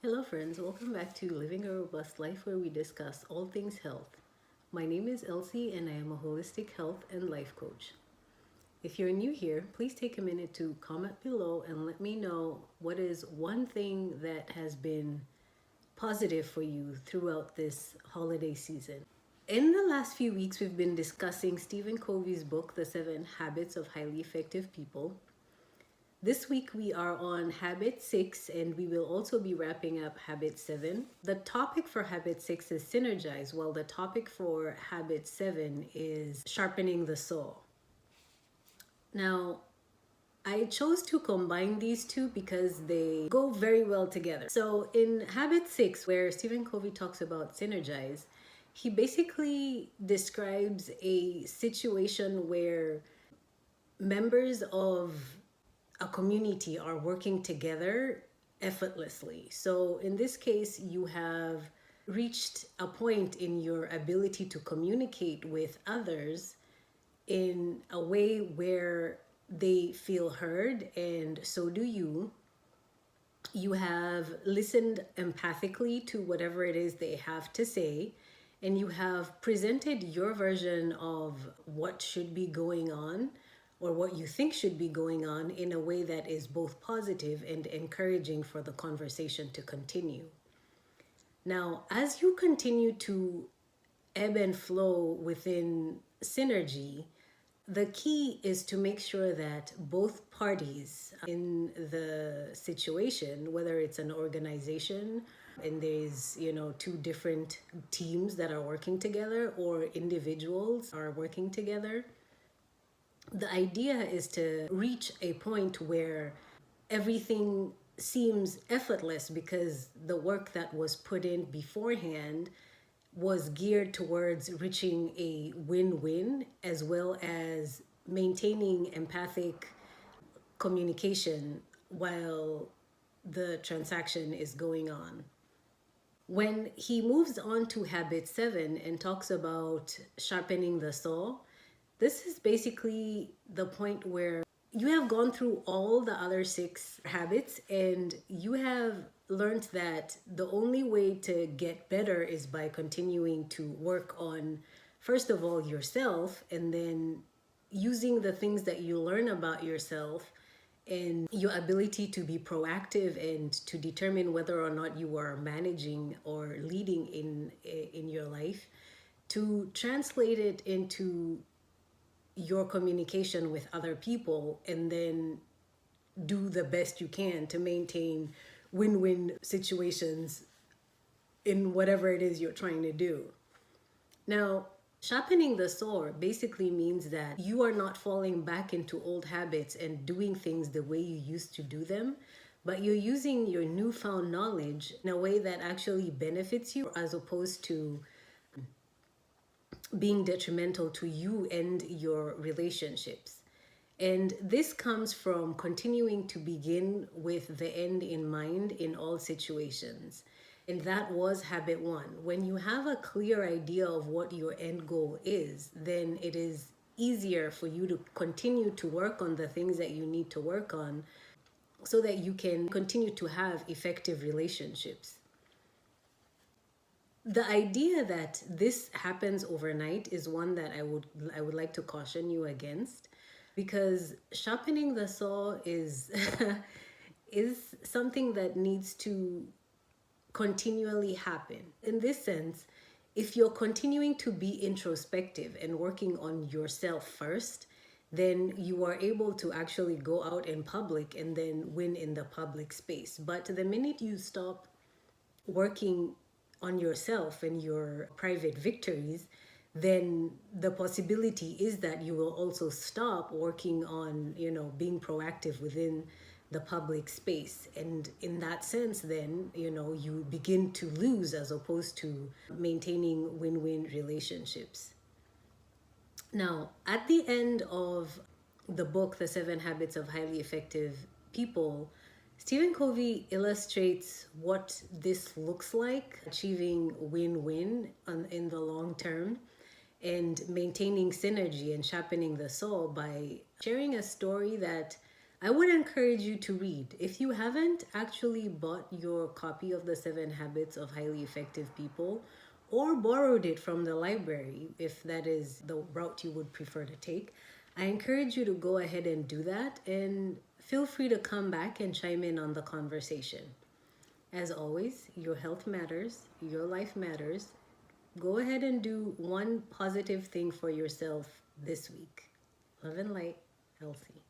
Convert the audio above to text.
Hello friends, welcome back to Living a Robust Life where we discuss all things health. My name is Elsie and I am a holistic health and life coach. If you're new here, please take a minute to comment below and let me know what is one thing that has been positive for you throughout this holiday season. In the last few weeks, we've been discussing Stephen Covey's book, The 7 Habits of Highly Effective People. This week we are on habit 6 and we will also be wrapping up habit 7. The topic for habit 6 is synergize, while the topic for habit 7 is sharpening the saw. Now, I chose to combine these two because they go very well together. So in habit 6, where Stephen Covey talks about synergize, he basically describes a situation where members of a community are working together effortlessly. So in this case, you have reached a point in your ability to communicate with others in a way where they feel heard, and so do you. You have listened empathically to whatever it is they have to say, and you have presented your version of what should be going on or what you think should be going on in a way that is both positive and encouraging for the conversation to continue. Now, as you continue to ebb and flow within synergy, the key is to make sure that both parties in the situation, whether it's an organization and there's, two different teams that are working together or individuals are working together, the idea is to reach a point where everything seems effortless because the work that was put in beforehand was geared towards reaching a win-win as well as maintaining empathic communication while the transaction is going on. When he moves on to habit 7 and talks about sharpening the saw, this is basically the point where you have gone through all the other 6 habits and you have learned that the only way to get better is by continuing to work on, first of all, yourself, and then using the things that you learn about yourself and your ability to be proactive and to determine whether or not you are managing or leading in your life, to translate it into your communication with other people, and then do the best you can to maintain win-win situations in whatever it is you're trying to do. Now, sharpening the saw basically means that you are not falling back into old habits and doing things the way you used to do them, but you're using your newfound knowledge in a way that actually benefits you as opposed to being detrimental to you and your relationships. And this comes from continuing to begin with the end in mind in all situations. And that was habit 1. When you have a clear idea of what your end goal is, then it is easier for you to continue to work on the things that you need to work on so that you can continue to have effective relationships. The idea that this happens overnight is one that I would like to caution you against, because sharpening the saw is is something that needs to continually happen. In this sense, if you're continuing to be introspective and working on yourself first, then you are able to actually go out in public and then win in the public space. But the minute you stop working on yourself and your private victories, then the possibility is that you will also stop working on, being proactive within the public space. And in that sense, then, you begin to lose as opposed to maintaining win-win relationships. Now, at the end of the book, The 7 Habits of Highly Effective People, Stephen Covey illustrates what this looks like, achieving win-win in the long term and maintaining synergy and sharpening the saw by sharing a story that I would encourage you to read. If you haven't actually bought your copy of the 7 Habits of Highly Effective People or borrowed it from the library, if that is the route you would prefer to take, I encourage you to go ahead and do that, and feel free to come back and chime in on the conversation. As always, your health matters, your life matters. Go ahead and do one positive thing for yourself this week. Love and light, Elsie.